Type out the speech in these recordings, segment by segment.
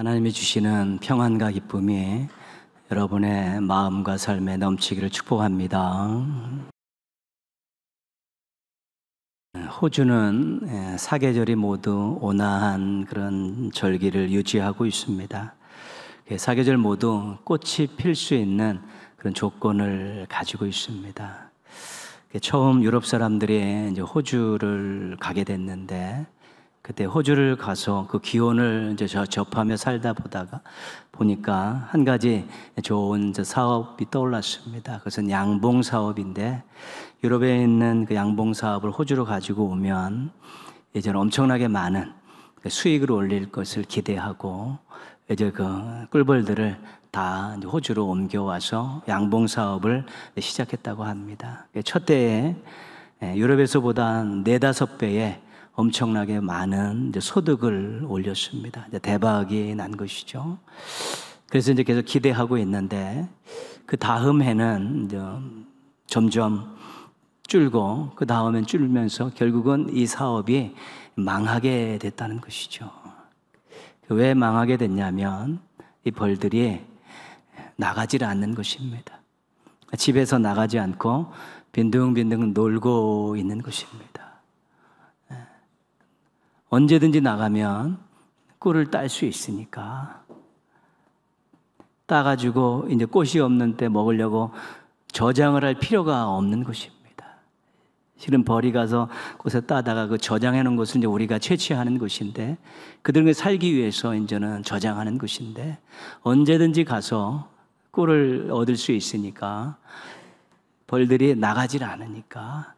하나님이 주시는 평안과 기쁨이 여러분의 마음과 삶에 넘치기를 축복합니다. 호주는 사계절이 모두 온화한 그런 절기를 유지하고 있습니다. 사계절 모두 꽃이 필 수 있는 그런 조건을 가지고 있습니다. 처음 유럽 사람들이 이제 호주를 가게 됐는데, 그때 호주를 가서 그 기온을 이제 접하며 살다 보니까 한 가지 좋은 사업이 떠올랐습니다. 그것은 양봉 사업인데, 유럽에 있는 그 양봉 사업을 호주로 가지고 오면 이제 엄청나게 많은 수익을 올릴 것을 기대하고, 이제 그 꿀벌들을 다 호주로 옮겨와서 양봉 사업을 시작했다고 합니다. 첫 때에 유럽에서보다 4-5배의 엄청나게 많은 소득을 올렸습니다. 대박이 난 것이죠. 그래서 이제 계속 기대하고 있는데, 그 다음 해는 이제 점점 줄고, 그 다음엔 줄면서 결국은 이 사업이 망하게 됐다는 것이죠. 왜 망하게 됐냐면, 이 벌들이 나가질 않는 것입니다. 집에서 나가지 않고 빈둥빈둥 놀고 있는 것입니다. 언제든지 나가면 꿀을 딸 수 있으니까, 따가지고 이제 꽃이 없는 때 먹으려고 저장을 할 필요가 없는 것입니다. 실은 벌이 가서 꽃을 따다가 그 저장해 놓은 것을 이제 우리가 채취하는 것인데, 그들은 살기 위해서 이제는 저장하는 것인데, 언제든지 가서 꿀을 얻을 수 있으니까 벌들이 나가질 않으니까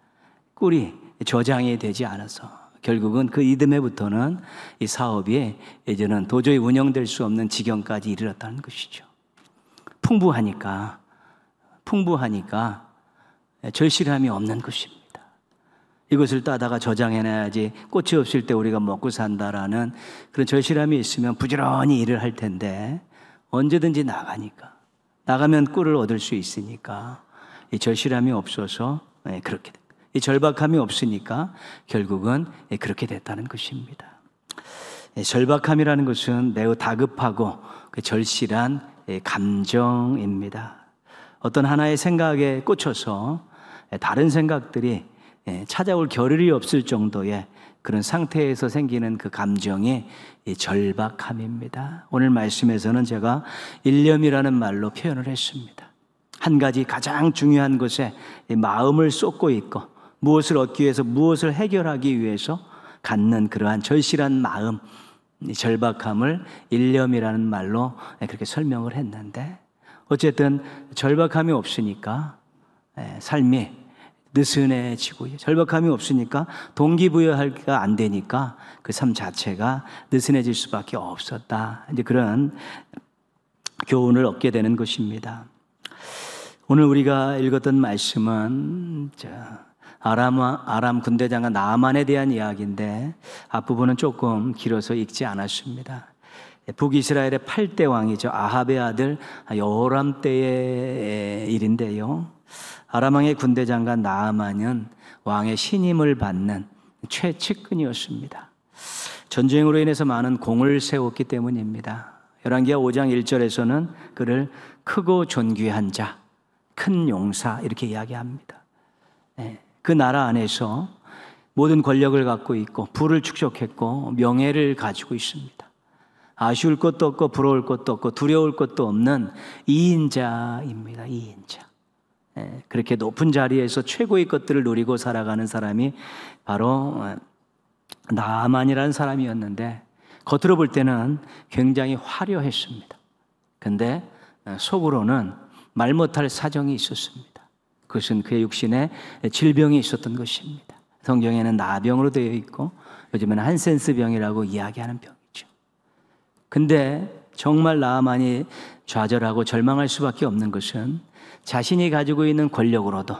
꿀이 저장이 되지 않아서 결국은 그 이듬해부터는 이 사업이 이제는 도저히 운영될 수 없는 지경까지 이르렀다는 것이죠. 풍부하니까 절실함이 없는 것입니다. 이것을 따다가 저장해놔야지 꽃이 없을 때 우리가 먹고 산다라는 그런 절실함이 있으면 부지런히 일을 할 텐데, 언제든지 나가면 꿀을 얻을 수 있으니까 이 절실함이 없어서 그렇게 됩니다. 이 절박함이 없으니까 결국은 그렇게 됐다는 것입니다. 절박함이라는 것은 매우 다급하고 절실한 감정입니다. 어떤 하나의 생각에 꽂혀서 다른 생각들이 찾아올 겨를이 없을 정도의 그런 상태에서 생기는 그 감정이 절박함입니다. 오늘 말씀에서는 제가 일념이라는 말로 표현을 했습니다. 한 가지 가장 중요한 것에 마음을 쏟고 있고, 무엇을 얻기 위해서, 무엇을 해결하기 위해서 갖는 그러한 절실한 마음, 절박함을 일념이라는 말로 그렇게 설명을 했는데, 어쨌든 절박함이 없으니까 삶이 느슨해지고, 절박함이 없으니까 동기부여가 안 되니까 그 삶 자체가 느슨해질 수밖에 없었다. 이제 그런 교훈을 얻게 되는 것입니다. 오늘 우리가 읽었던 말씀은 아람 군대장과 나아만에 대한 이야기인데, 앞부분은 조금 길어서 읽지 않았습니다. 북이스라엘의 8대 왕이죠. 아합의 아들 여호람 때의 일인데요. 아람 왕의 군대장과 나아만은 왕의 신임을 받는 최측근이었습니다. 전쟁으로 인해서 많은 공을 세웠기 때문입니다. 열왕기하 5장 1절에서는 그를 크고 존귀한 자, 큰 용사 이렇게 이야기합니다. 그 나라 안에서 모든 권력을 갖고 있고 부를 축적했고 명예를 가지고 있습니다. 아쉬울 것도 없고 부러울 것도 없고 두려울 것도 없는 2인자입니다. 2인자. 그렇게 높은 자리에서 최고의 것들을 누리고 살아가는 사람이 바로 나아만이라는 사람이었는데, 겉으로 볼 때는 굉장히 화려했습니다. 근데 속으로는 말 못할 사정이 있었습니다. 그것은 그의 육신에 질병이 있었던 것입니다. 성경에는 나병으로 되어 있고, 요즘에는 한센스 병이라고 이야기하는 병이죠. 근데 정말 나아만이 좌절하고 절망할 수밖에 없는 것은, 자신이 가지고 있는 권력으로도,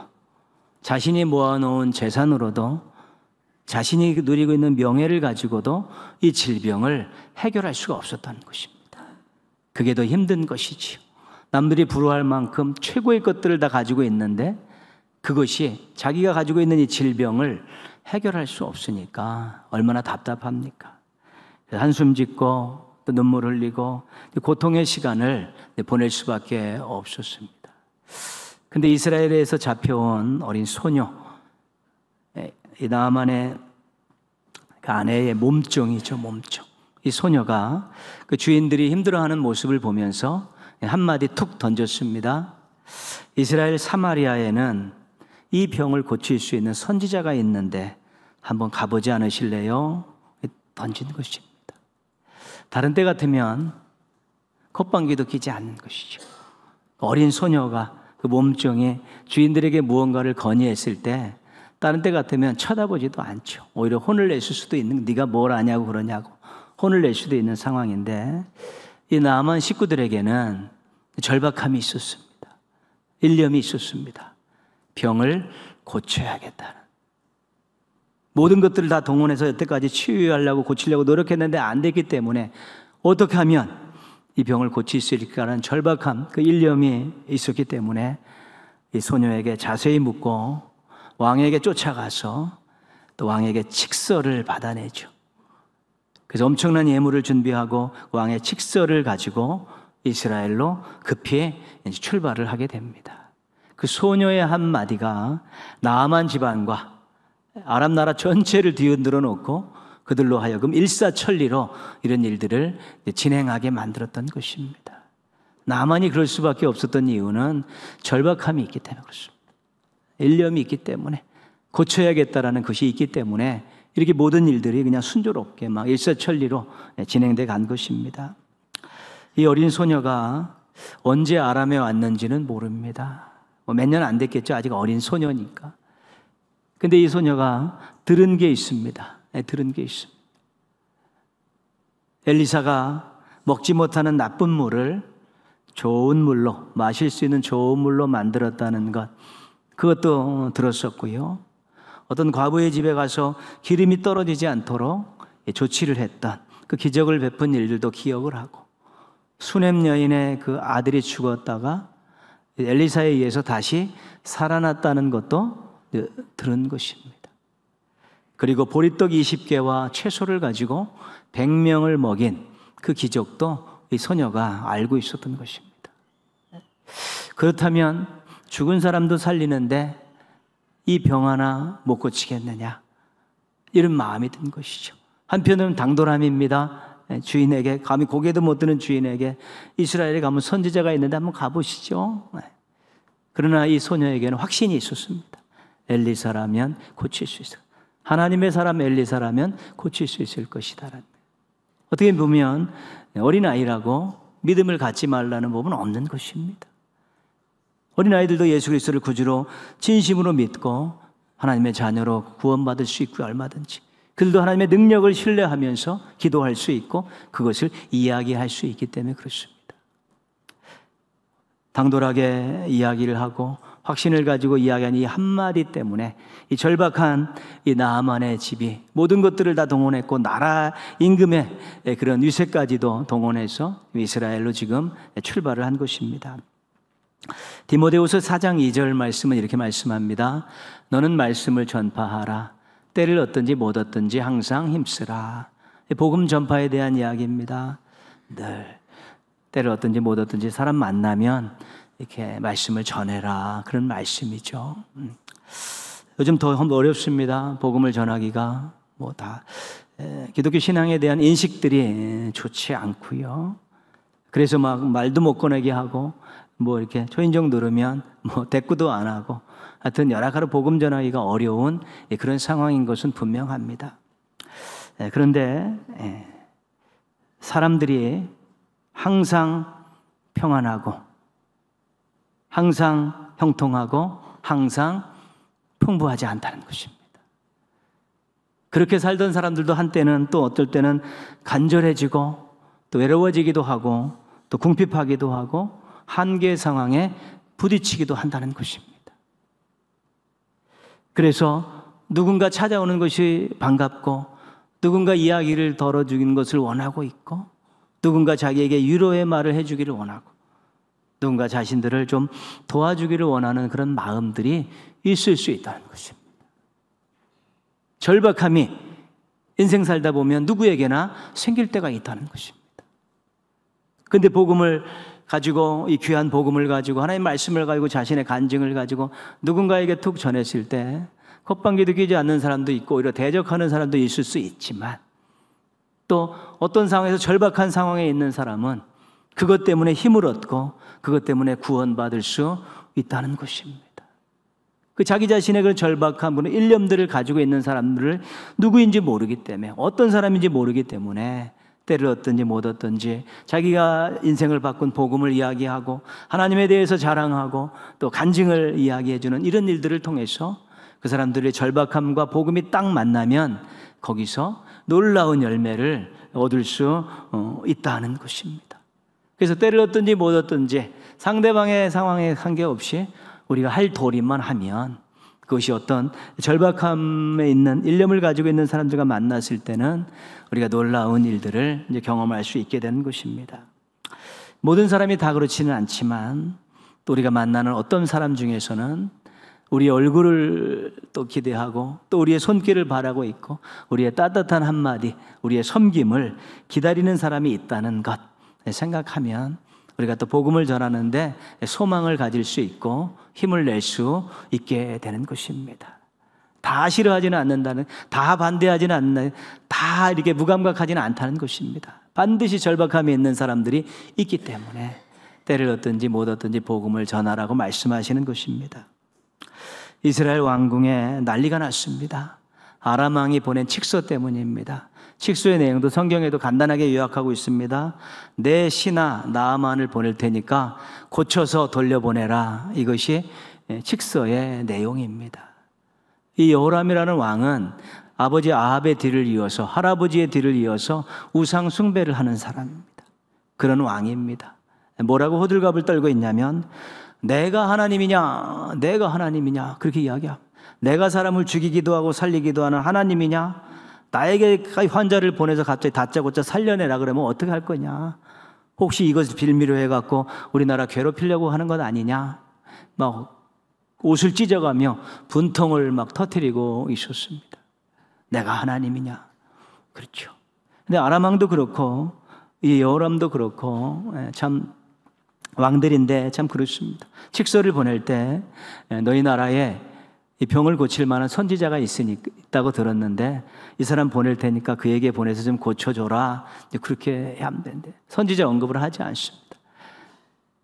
자신이 모아놓은 재산으로도, 자신이 누리고 있는 명예를 가지고도 이 질병을 해결할 수가 없었다는 것입니다. 그게 더 힘든 것이지요. 남들이 부러워할 만큼 최고의 것들을 다 가지고 있는데, 그것이 자기가 가지고 있는 이 질병을 해결할 수 없으니까 얼마나 답답합니까? 한숨 짓고 또 눈물 흘리고 고통의 시간을 보낼 수밖에 없었습니다. 근데 이스라엘에서 잡혀온 어린 소녀, 이 나아만의 그 아내의 몸종이죠, 몸종. 이 소녀가 그 주인들이 힘들어하는 모습을 보면서 한마디 툭 던졌습니다. 이스라엘 사마리아에는 이 병을 고칠 수 있는 선지자가 있는데 한번 가보지 않으실래요? 던진 것입니다. 다른 때 같으면 콧방귀도 끼지 않는 것이죠. 어린 소녀가 그 몸종이 주인들에게 무언가를 건의했을 때 다른 때 같으면 쳐다보지도 않죠. 오히려 혼을 냈을 수도 있는, 네가 뭘 아냐고 그러냐고 혼을 낼 수도 있는 상황인데, 이 나아만 식구들에게는 절박함이 있었습니다. 일념이 있었습니다. 병을 고쳐야겠다는. 모든 것들을 다 동원해서 여태까지 치유하려고 고치려고 노력했는데 안 됐기 때문에 어떻게 하면 이 병을 고칠 수 있을까라는 절박함, 그 일념이 있었기 때문에 이 소녀에게 자세히 묻고 왕에게 쫓아가서 또 왕에게 칙서를 받아내죠. 그래서 엄청난 예물을 준비하고 왕의 칙서를 가지고 이스라엘로 급히 출발을 하게 됩니다. 그 소녀의 한마디가 나아만 집안과 아람 나라 전체를 뒤흔들어 놓고 그들로 하여금 일사천리로 이런 일들을 진행하게 만들었던 것입니다. 나만이 그럴 수밖에 없었던 이유는 절박함이 있기 때문에 그렇습니다. 일념이 있기 때문에, 고쳐야겠다라는 것이 있기 때문에 이렇게 모든 일들이 그냥 순조롭게 막 일사천리로 진행돼 간 것입니다. 이 어린 소녀가 언제 아람에 왔는지는 모릅니다. 몇 년 안 됐겠죠. 아직 어린 소녀니까. 근데 이 소녀가 들은 게 있습니다. 들은 게 있습니다. 엘리사가 먹지 못하는 나쁜 물을 좋은 물로, 마실 수 있는 좋은 물로 만들었다는 것, 그것도 들었었고요. 어떤 과부의 집에 가서 기름이 떨어지지 않도록 조치를 했던 그 기적을 베푼 일들도 기억을 하고, 수넴 여인의 그 아들이 죽었다가 엘리사에 의해서 다시 살아났다는 것도 들은 것입니다. 그리고 보리떡 20개와 채소를 가지고 100명을 먹인 그 기적도 이 소녀가 알고 있었던 것입니다. 그렇다면 죽은 사람도 살리는데 이 병 하나 못 고치겠느냐, 이런 마음이 든 것이죠. 한편으로는 당돌함입니다. 주인에게, 감히 고개도 못 드는 주인에게 이스라엘에 가면 선지자가 있는데 한번 가보시죠. 그러나 이 소녀에게는 확신이 있었습니다. 엘리사라면 고칠 수 있을, 하나님의 사람 엘리사라면 고칠 수 있을 것이다. 어떻게 보면 어린아이라고 믿음을 갖지 말라는 법은 없는 것입니다. 어린아이들도 예수 그리스도를 구주로 진심으로 믿고 하나님의 자녀로 구원받을 수 있고요. 얼마든지 그들도 하나님의 능력을 신뢰하면서 기도할 수 있고 그것을 이야기할 수 있기 때문에 그렇습니다. 당돌하게 이야기를 하고 확신을 가지고 이야기한 이 한마디 때문에 이 절박한 이 나아만의 집이 모든 것들을 다 동원했고 나라 임금의 그런 위세까지도 동원해서 이스라엘로 지금 출발을 한 것입니다. 디모데후서 4장 2절 말씀은 이렇게 말씀합니다. 너는 말씀을 전파하라. 때를 얻든지 못 얻든지 항상 힘쓰라. 복음 전파에 대한 이야기입니다. 늘 때를 얻든지 못 얻든지 사람 만나면 이렇게 말씀을 전해라, 그런 말씀이죠. 요즘 더 어렵습니다. 복음을 전하기가 기독교 신앙에 대한 인식들이 좋지 않고요. 그래서 막 말도 못 꺼내게 하고 이렇게 초인종 누르면 대꾸도 안 하고, 하여튼 여러 가지 복음 전하기가 어려운 그런 상황인 것은 분명합니다. 그런데 사람들이 항상 평안하고 항상 형통하고 항상 풍부하지 않다는 것입니다. 그렇게 살던 사람들도 한때는, 또 어떨 때는 간절해지고 또 외로워지기도 하고 또 궁핍하기도 하고 한계 상황에 부딪히기도 한다는 것입니다. 그래서 누군가 찾아오는 것이 반갑고 누군가 이야기를 덜어주는 것을 원하고 있고 누군가 자기에게 위로의 말을 해주기를 원하고 누군가 자신들을 좀 도와주기를 원하는 그런 마음들이 있을 수 있다는 것입니다. 절박함이 인생 살다 보면 누구에게나 생길 때가 있다는 것입니다. 근데 복음을 가지고, 이 귀한 복음을 가지고, 하나님의 말씀을 가지고 자신의 간증을 가지고 누군가에게 툭 전했을 때 콧방귀도 뀌지 않는 사람도 있고 오히려 대적하는 사람도 있을 수 있지만, 또 어떤 상황에서 절박한 상황에 있는 사람은 그것 때문에 힘을 얻고 그것 때문에 구원받을 수 있다는 것입니다. 그 자기 자신의 그 절박한 분의 일념들을 가지고 있는 사람들을 누구인지 모르기 때문에, 어떤 사람인지 모르기 때문에 때를 얻든지 못 얻든지 자기가 인생을 바꾼 복음을 이야기하고 하나님에 대해서 자랑하고 또 간증을 이야기해주는 이런 일들을 통해서 그 사람들의 절박함과 복음이 딱 만나면 거기서 놀라운 열매를 얻을 수 있다는 것입니다. 그래서 때를 얻든지 못 얻든지 상대방의 상황에 관계없이 우리가 할 도리만 하면, 그것이 어떤 절박함에 있는 일념을 가지고 있는 사람들과 만났을 때는 우리가 놀라운 일들을 이제 경험할 수 있게 되는 것입니다. 모든 사람이 다 그렇지는 않지만 또 우리가 만나는 어떤 사람 중에서는 우리의 얼굴을 또 기대하고 또 우리의 손길을 바라고 있고 우리의 따뜻한 한마디, 우리의 섬김을 기다리는 사람이 있다는 것 생각하면 우리가 또 복음을 전하는데 소망을 가질 수 있고 힘을 낼 수 있게 되는 것입니다. 다 싫어하지는 않는다는, 다 반대하지는 않는, 다 이렇게 무감각하지는 않다는 것입니다. 반드시 절박함이 있는 사람들이 있기 때문에 때를 얻든지 못 얻든지 복음을 전하라고 말씀하시는 것입니다. 이스라엘 왕궁에 난리가 났습니다. 아람 왕이 보낸 칙서 때문입니다. 칙서의 내용도 성경에도 간단하게 요약하고 있습니다. 내 신하 나아만을 보낼 테니까 고쳐서 돌려보내라. 이것이 칙서의 내용입니다. 이 여호람이라는 왕은 아버지 아합의 뒤를 이어서, 할아버지의 뒤를 이어서 우상 숭배를 하는 사람입니다. 그런 왕입니다. 뭐라고 호들갑을 떨고 있냐면 내가 하나님이냐, 내가 하나님이냐 그렇게 이야기합니다. 내가 사람을 죽이기도 하고 살리기도 하는 하나님이냐, 나에게 환자를 보내서 갑자기 다짜고짜 살려내라 그러면 어떻게 할 거냐, 혹시 이것을 빌미로 해갖고 우리나라 괴롭히려고 하는 것 아니냐, 막 옷을 찢어가며 분통을 막 터뜨리고 있었습니다. 내가 하나님이냐. 그렇죠. 근데 아람 왕도 그렇고 이 여호람도 그렇고 참 왕들인데 참 그렇습니다. 칙서를 보낼 때 너희 나라에 이 병을 고칠 만한 선지자가 있다고 들었는데 이 사람 보낼 테니까 그에게 보내서 좀 고쳐줘라. 그렇게 하면 된대. 선지자 언급을 하지 않습니다.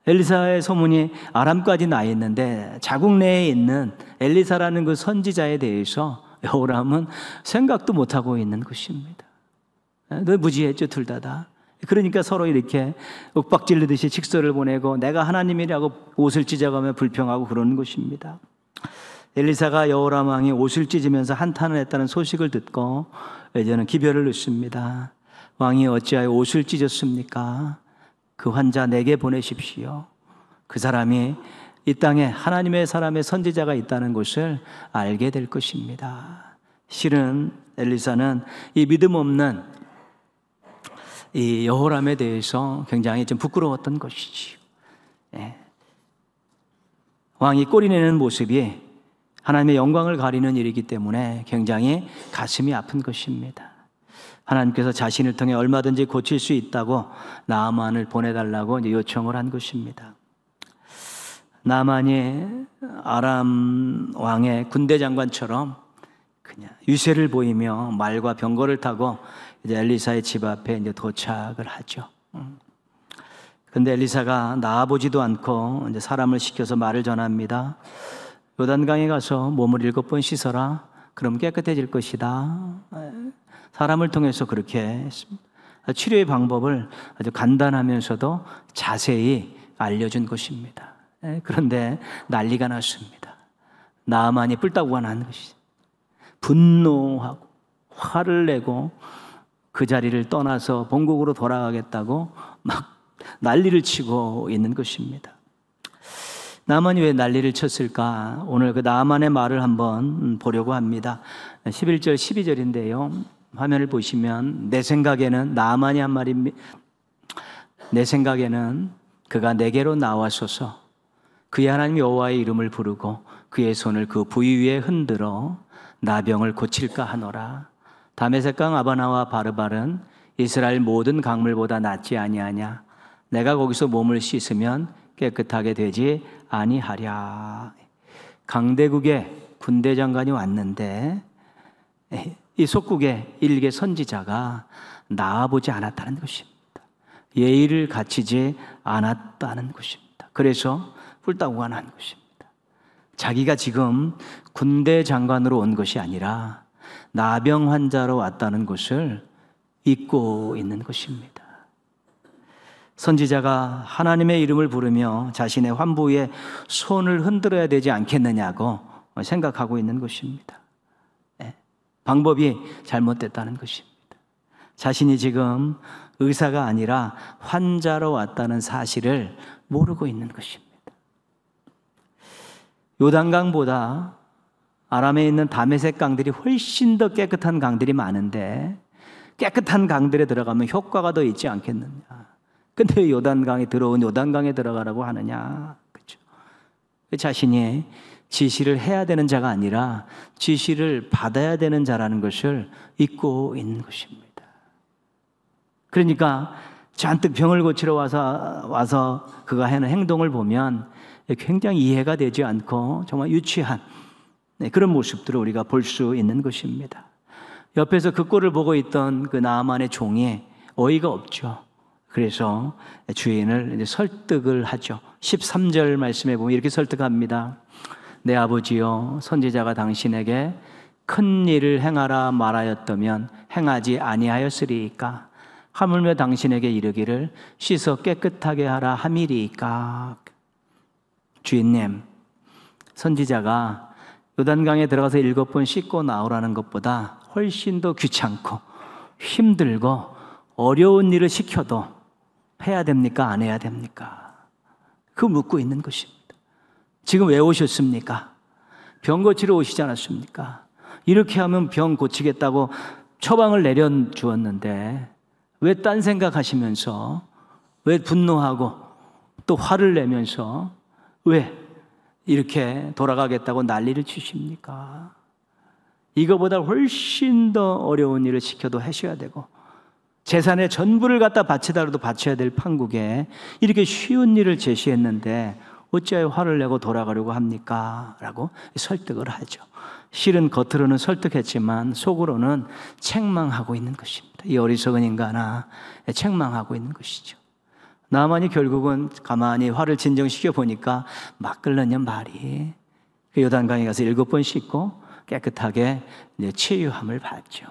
엘리사의 소문이 아람까지 나 있는데 자국 내에 있는 엘리사라는 그 선지자에 대해서 여호람은 생각도 못하고 있는 것입니다. 너 무지했죠, 둘 다. 그러니까 서로 이렇게 윽박질르듯이 칙서를 보내고 내가 하나님이라고 옷을 찢어가며 불평하고 그러는 것입니다. 엘리사가 여호람 왕이 옷을 찢으면서 한탄을 했다는 소식을 듣고 이제는 기별을 넣습니다. 왕이 어찌하여 옷을 찢었습니까? 그 환자 내게 보내십시오. 그 사람이 이 땅에 하나님의 사람의 선지자가 있다는 것을 알게 될 것입니다. 실은 엘리사는 이 믿음 없는 이 여호람에 대해서 굉장히 좀 부끄러웠던 것이지요. 왕이 꼬리내는 모습이 하나님의 영광을 가리는 일이기 때문에 굉장히 가슴이 아픈 것입니다. 하나님께서 자신을 통해 얼마든지 고칠 수 있다고 나아만을 보내달라고 이제 요청을 한 것입니다. 나아만이 아람 왕의 군대 장관처럼 그냥 유세를 보이며 말과 병거를 타고 이제 엘리사의 집 앞에 이제 도착을 하죠. 그런데 엘리사가 나아보지도 않고 이제 사람을 시켜서 말을 전합니다. 요단강에 가서 몸을 7번 씻어라. 그럼 깨끗해질 것이다. 사람을 통해서 그렇게 했습니다. 치료의 방법을 아주 간단하면서도 자세히 알려준 것입니다. 그런데 난리가 났습니다. 나아만이 뿔따구가 난 것이죠. 분노하고 화를 내고 그 자리를 떠나서 본국으로 돌아가겠다고 막 난리를 치고 있는 것입니다. 나아만이 왜 난리를 쳤을까? 오늘 그 나아만의 말을 한번 보려고 합니다. 11절 12절인데요. 화면을 보시면 내 생각에는 나아만이 한 말입니다. 내 생각에는 그가 내게로 나와서서 그의 하나님 여호와의 이름을 부르고 그의 손을 그 부위 위에 흔들어 나병을 고칠까 하노라. 다메섹강 아바나와 바르발은 이스라엘 모든 강물보다 낫지 아니하냐. 내가 거기서 몸을 씻으면 깨끗하게 되지 아니하랴. 강대국에 군대 장관이 왔는데 이 속국의 일개 선지자가 나아보지 않았다는 것입니다. 예의를 갖추지 않았다는 것입니다. 그래서 뿔따구가 난 것입니다. 자기가 지금 군대 장관으로 온 것이 아니라 나병 환자로 왔다는 것을 잊고 있는 것입니다. 선지자가 하나님의 이름을 부르며 자신의 환부에 손을 흔들어야 되지 않겠느냐고 생각하고 있는 것입니다. 방법이 잘못됐다는 것입니다. 자신이 지금 의사가 아니라 환자로 왔다는 사실을 모르고 있는 것입니다. 요단강보다 아람에 있는 다메섹 강들이 훨씬 더 깨끗한 강들이 많은데 깨끗한 강들에 들어가면 효과가 더 있지 않겠느냐. 근데 요단강에 들어가라고 하느냐. 그렇죠? 자신이 지시를 해야 되는 자가 아니라 지시를 받아야 되는 자라는 것을 잊고 있는 것입니다. 그러니까 잔뜩 병을 고치러 와서 그가 하는 행동을 보면 굉장히 이해가 되지 않고 정말 유치한 그런 모습들을 우리가 볼 수 있는 것입니다. 옆에서 그 꼴을 보고 있던 그 나아만의 종이 어이가 없죠. 그래서 주인을 이제 설득을 하죠. 13절 말씀에 보면 이렇게 설득합니다. 내 아버지여, 선지자가 당신에게 큰 일을 행하라 말하였다면 행하지 아니하였으리이까. 하물며 당신에게 이르기를 씻어 깨끗하게 하라 함이리이까. 주인님, 선지자가 요단강에 들어가서 7번 씻고 나오라는 것보다 훨씬 더 귀찮고 힘들고 어려운 일을 시켜도 해야 됩니까? 안 해야 됩니까? 그 묻고 있는 것입니다. 지금 왜 오셨습니까? 병 고치러 오시지 않았습니까? 이렇게 하면 병 고치겠다고 처방을 내려주었는데 왜 딴 생각하시면서, 왜 분노하고 또 화를 내면서 왜 이렇게 돌아가겠다고 난리를 치십니까? 이거보다 훨씬 더 어려운 일을 시켜도 하셔야 되고 재산의 전부를 갖다 바치더라도 바쳐야 될 판국에 이렇게 쉬운 일을 제시했는데 어찌하여 화를 내고 돌아가려고 합니까? 라고 설득을 하죠. 실은 겉으로는 설득했지만 속으로는 책망하고 있는 것입니다. 이 어리석은 인간아, 책망하고 있는 것이죠. 나만이 결국은 가만히 화를 진정시켜 보니까 막 끓는 말이 요단강에 가서 7번 씻고 깨끗하게 이제 치유함을 받죠.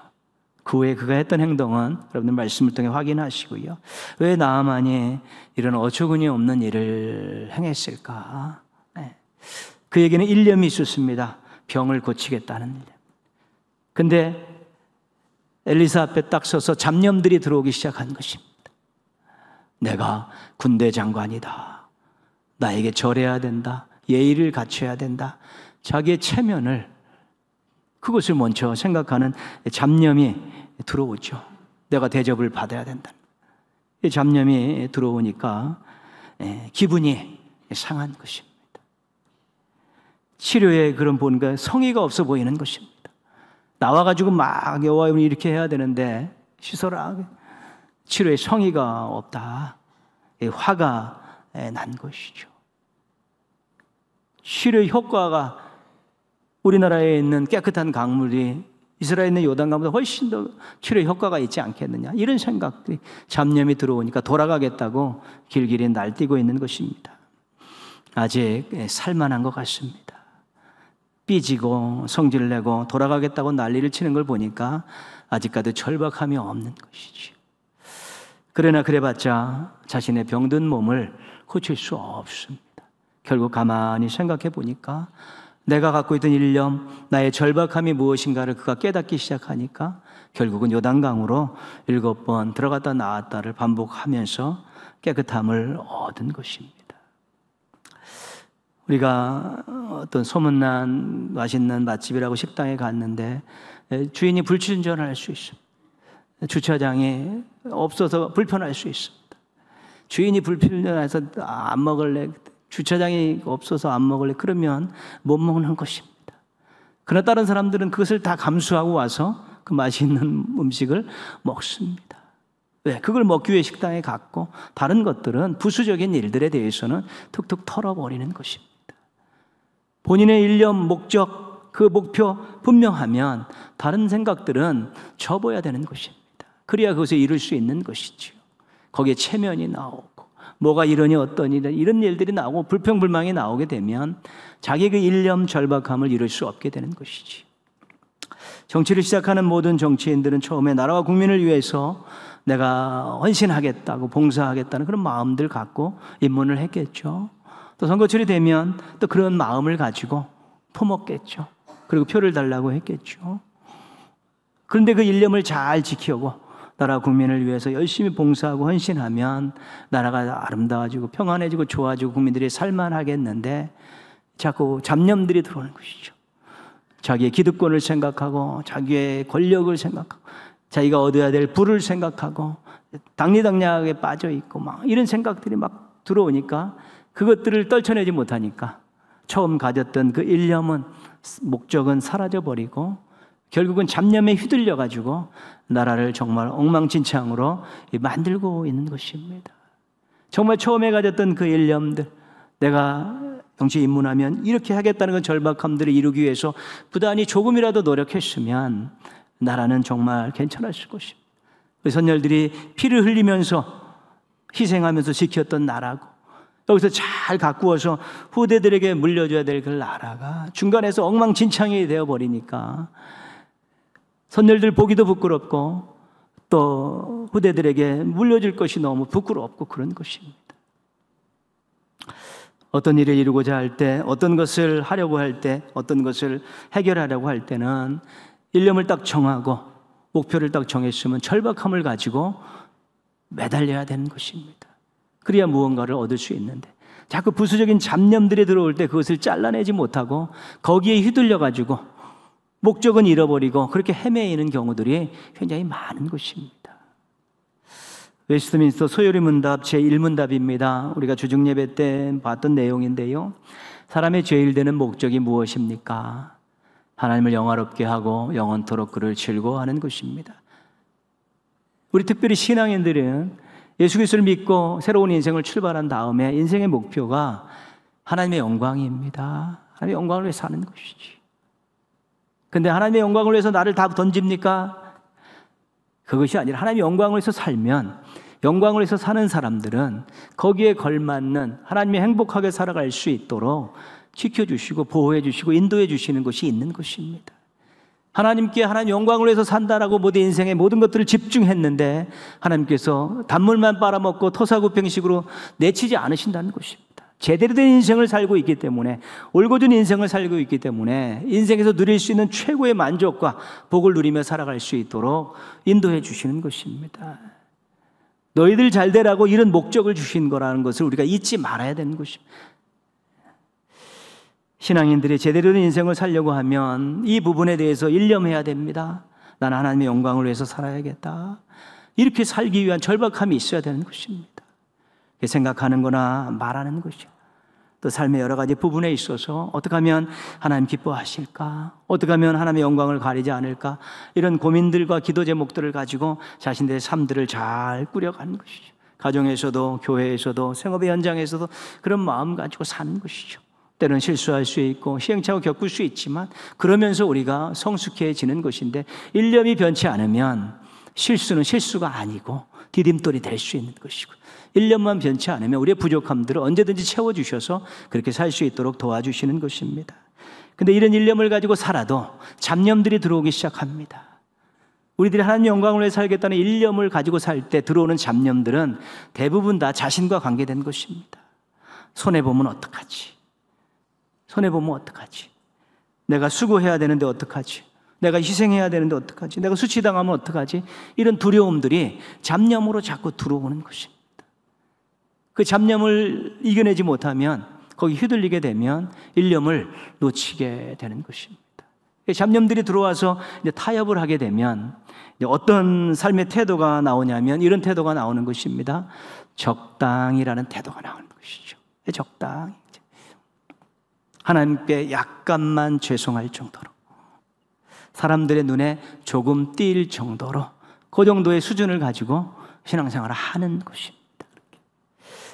그 후에 그가 했던 행동은 여러분들 말씀을 통해 확인하시고요. 왜 나만이 이런 어처구니 없는 일을 행했을까? 그에게는 일념이 있었습니다. 병을 고치겠다는 일. 근데 엘리사 앞에 딱 서서 잡념들이 들어오기 시작한 것입니다. 내가 군대 장관이다. 나에게 절해야 된다. 예의를 갖춰야 된다. 자기의 체면을, 그것을 먼저 생각하는 잡념이 들어오죠. 내가 대접을 받아야 된다. 이 잡념이 들어오니까 기분이 상한 것입니다. 치료에 그런 보니까 성의가 없어 보이는 것입니다. 나와가지고 막 여호와를 이렇게 해야 되는데 씻어라. 치료에 성의가 없다. 화가 난 것이죠. 치료의 효과가 우리나라에 있는 깨끗한 강물이 이스라엘에 있는 요단강보다 훨씬 더 치료의 효과가 있지 않겠느냐. 이런 생각들이 잡념이 들어오니까 돌아가겠다고 길길이 날뛰고 있는 것입니다. 아직 살만한 것 같습니다. 삐지고 성질을 내고 돌아가겠다고 난리를 치는 걸 보니까 아직까지 절박함이 없는 것이죠. 그러나 그래봤자 자신의 병든 몸을 고칠 수 없습니다. 결국 가만히 생각해 보니까 내가 갖고 있던 일념, 나의 절박함이 무엇인가를 그가 깨닫기 시작하니까 결국은 요단강으로 7번 들어갔다 나왔다를 반복하면서 깨끗함을 얻은 것입니다. 우리가 어떤 소문난 맛있는 맛집이라고 식당에 갔는데 주인이 불친절할 할 수 있습니다. 주차장이 없어서 불편할 수 있습니다. 주인이 불편해서 안 먹을래, 주차장이 없어서 안 먹을래, 그러면 못 먹는 것입니다. 그러나 다른 사람들은 그것을 다 감수하고 와서 그 맛있는 음식을 먹습니다. 왜? 그걸 먹기 위해 식당에 갔고 다른 것들은 부수적인 일들에 대해서는 툭툭 털어버리는 것입니다. 본인의 일념, 목적, 그 목표 분명하면 다른 생각들은 접어야 되는 것입니다. 그래야 그것을 이룰 수 있는 것이지요. 거기에 체면이 나오고 뭐가 이러니 어떠니 이런 일들이 나오고 불평불만이 나오게 되면 자기의 그 일념 절박함을 이룰 수 없게 되는 것이지. 정치를 시작하는 모든 정치인들은 처음에 나라와 국민을 위해서 내가 헌신하겠다고 봉사하겠다는 그런 마음들 갖고 입문을 했겠죠. 또 선거철이 되면 또 그런 마음을 가지고 퍼먹겠죠. 그리고 표를 달라고 했겠죠. 그런데 그 일념을 잘 지키고 나라 국민을 위해서 열심히 봉사하고 헌신하면 나라가 아름다워지고 평안해지고 좋아지고 국민들이 살만하겠는데 자꾸 잡념들이 들어오는 것이죠. 자기의 기득권을 생각하고 자기의 권력을 생각하고 자기가 얻어야 될 부를 생각하고 당리당략에 빠져 있고 막 이런 생각들이 막 들어오니까 그것들을 떨쳐내지 못하니까 처음 가졌던 그 일념은 목적은 사라져버리고 결국은 잡념에 휘둘려 가지고 나라를 정말 엉망진창으로 만들고 있는 것입니다. 정말 처음에 가졌던 그 일념들, 내가 정치에 입문하면 이렇게 하겠다는 그 절박함들을 이루기 위해서 부단히 조금이라도 노력했으면 나라는 정말 괜찮았을 것입니다. 그 선열들이 피를 흘리면서 희생하면서 지켰던 나라고 여기서 잘 가꾸어서 후대들에게 물려줘야 될 그 나라가 중간에서 엉망진창이 되어버리니까 선열들 보기도 부끄럽고 또 후대들에게 물려줄 것이 너무 부끄럽고 그런 것입니다. 어떤 일을 이루고자 할 때, 어떤 것을 하려고 할 때, 어떤 것을 해결하려고 할 때는 일념을 딱 정하고 목표를 딱 정했으면 절박함을 가지고 매달려야 되는 것입니다. 그래야 무언가를 얻을 수 있는데 자꾸 부수적인 잡념들이 들어올 때 그것을 잘라내지 못하고 거기에 휘둘려 가지고 목적은 잃어버리고 그렇게 헤매이는 경우들이 굉장히 많은 것입니다. 웨스트민스터 소요리 문답 제1문답입니다. 우리가 주중 예배 때 봤던 내용인데요. 사람의 죄일 되는 목적이 무엇입니까? 하나님을 영화롭게 하고 영원토록 그를 즐거워하는 것입니다. 우리 특별히 신앙인들은 예수 그리스도를 믿고 새로운 인생을 출발한 다음에 인생의 목표가 하나님의 영광입니다. 하나님의 영광을 위해 사는 것이지. 근데 하나님의 영광을 위해서 나를 다 던집니까? 그것이 아니라 하나님의 영광을 위해서 살면 영광을 위해서 사는 사람들은 거기에 걸맞는 하나님이 행복하게 살아갈 수 있도록 지켜주시고 보호해주시고 인도해주시는 것이 있는 것입니다. 하나님께 하나님 영광을 위해서 산다라고 모든 인생의 모든 것들을 집중했는데 하나님께서 단물만 빨아먹고 토사구팽식으로 내치지 않으신다는 것입니다. 제대로 된 인생을 살고 있기 때문에 올곧은 인생을 살고 있기 때문에 인생에서 누릴 수 있는 최고의 만족과 복을 누리며 살아갈 수 있도록 인도해 주시는 것입니다. 너희들 잘 되라고 이런 목적을 주신 거라는 것을 우리가 잊지 말아야 되는 것입니다. 신앙인들이 제대로 된 인생을 살려고 하면 이 부분에 대해서 일념해야 됩니다. 나는 하나님의 영광을 위해서 살아야겠다. 이렇게 살기 위한 절박함이 있어야 되는 것입니다. 생각하는 거나 말하는 것이요. 또 삶의 여러 가지 부분에 있어서 어떻게 하면 하나님 기뻐하실까? 어떻게 하면 하나님의 영광을 가리지 않을까? 이런 고민들과 기도 제목들을 가지고 자신들의 삶들을 잘 꾸려가는 것이죠. 가정에서도 교회에서도 생업의 현장에서도 그런 마음 가지고 사는 것이죠. 때로는 실수할 수 있고 시행착오 겪을 수 있지만 그러면서 우리가 성숙해지는 것인데 일념이 변치 않으면 실수는 실수가 아니고 디딤돌이 될 수 있는 것이고 일념만 변치 않으면 우리의 부족함들을 언제든지 채워주셔서 그렇게 살 수 있도록 도와주시는 것입니다. 그런데 이런 일념을 가지고 살아도 잡념들이 들어오기 시작합니다. 우리들이 하나님 영광을 위해 살겠다는 일념을 가지고 살 때 들어오는 잡념들은 대부분 다 자신과 관계된 것입니다. 손해보면 어떡하지? 손해보면 어떡하지? 내가 수고해야 되는데 어떡하지? 내가 희생해야 되는데 어떡하지? 내가 수치당하면 어떡하지? 이런 두려움들이 잡념으로 자꾸 들어오는 것입니다. 그 잡념을 이겨내지 못하면 거기 휘둘리게 되면 일념을 놓치게 되는 것입니다. 잡념들이 들어와서 이제 타협을 하게 되면 이제 어떤 삶의 태도가 나오냐면 이런 태도가 나오는 것입니다. 적당이라는 태도가 나오는 것이죠. 적당히. 하나님께 약간만 죄송할 정도로 사람들의 눈에 조금 띌 정도로 그 정도의 수준을 가지고 신앙생활을 하는 것입니다.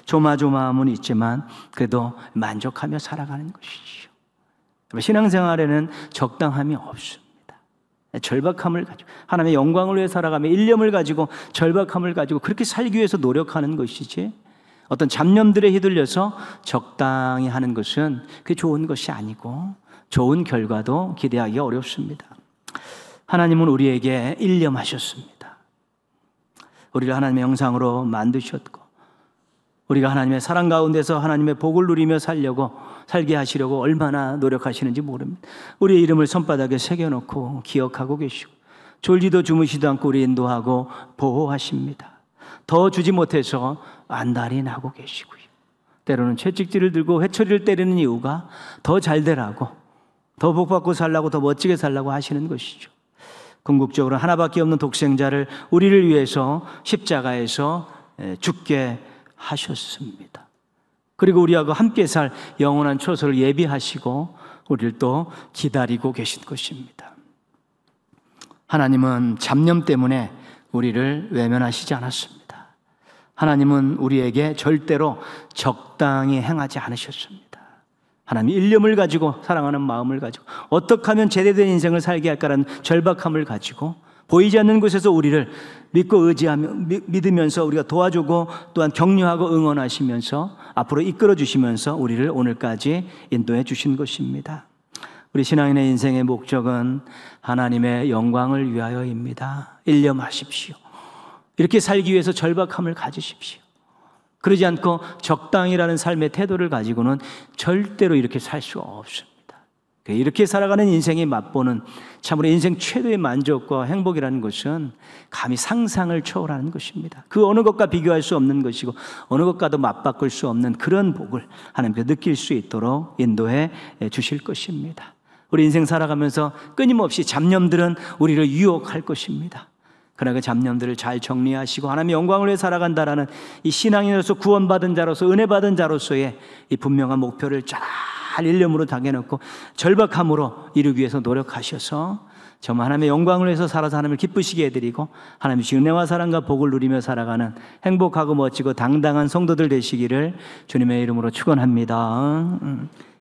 조마조마함은 있지만 그래도 만족하며 살아가는 것이죠. 신앙생활에는 적당함이 없습니다. 절박함을 가지고 하나님의 영광을 위해 살아가며 일념을 가지고 절박함을 가지고 그렇게 살기 위해서 노력하는 것이지, 어떤 잡념들에 휘둘려서 적당히 하는 것은 그게 좋은 것이 아니고 좋은 결과도 기대하기 어렵습니다. 하나님은 우리에게 일념하셨습니다. 우리를 하나님의 형상으로 만드셨고 우리가 하나님의 사랑 가운데서 하나님의 복을 누리며 살게 하시려고 얼마나 노력하시는지 모릅니다. 우리의 이름을 손바닥에 새겨놓고 기억하고 계시고 졸지도 주무시도 않고 우리 인도하고 보호하십니다. 더 주지 못해서 안달이 나고 계시고요. 때로는 채찍질을 들고 회초리를 때리는 이유가 더 잘 되라고, 더 복받고 살라고, 더 멋지게 살라고 하시는 것이죠. 궁극적으로 하나밖에 없는 독생자를 우리를 위해서 십자가에서 죽게 하셨습니다. 그리고 우리하고 함께 살 영원한 초소를 예비하시고 우리를 또 기다리고 계신 것입니다. 하나님은 잡념 때문에 우리를 외면하시지 않았습니다. 하나님은 우리에게 절대로 적당히 행하지 않으셨습니다. 하나님 일념을 가지고, 사랑하는 마음을 가지고 어떻게 하면 제대된 인생을 살게 할까라는 절박함을 가지고 보이지 않는 곳에서 우리를 믿고 의지하며 믿으면서 우리가 도와주고 또한 격려하고 응원하시면서 앞으로 이끌어 주시면서 우리를 오늘까지 인도해 주신 것입니다. 우리 신앙인의 인생의 목적은 하나님의 영광을 위하여입니다. 일념하십시오. 이렇게 살기 위해서 절박함을 가지십시오. 그러지 않고 적당이라는 삶의 태도를 가지고는 절대로 이렇게 살 수 없습니다. 이렇게 살아가는 인생이 맛보는 참으로 인생 최대의 만족과 행복이라는 것은 감히 상상을 초월하는 것입니다. 그 어느 것과 비교할 수 없는 것이고 어느 것과도 맞바꿀 수 없는 그런 복을 하나님께서 느낄 수 있도록 인도해 주실 것입니다. 우리 인생 살아가면서 끊임없이 잡념들은 우리를 유혹할 것입니다. 그러나 그 잡념들을 잘 정리하시고 하나님의 영광을 위해 살아간다라는 이 신앙인으로서 구원받은 자로서 은혜받은 자로서의 이 분명한 목표를 잘 일념으로 당해놓고 절박함으로 이루기 위해서 노력하셔서 정말 하나님의 영광을 위해서 살아서 하나님을 기쁘시게 해드리고 하나님의 은혜와 사랑과 복을 누리며 살아가는 행복하고 멋지고 당당한 성도들 되시기를 주님의 이름으로 축원합니다.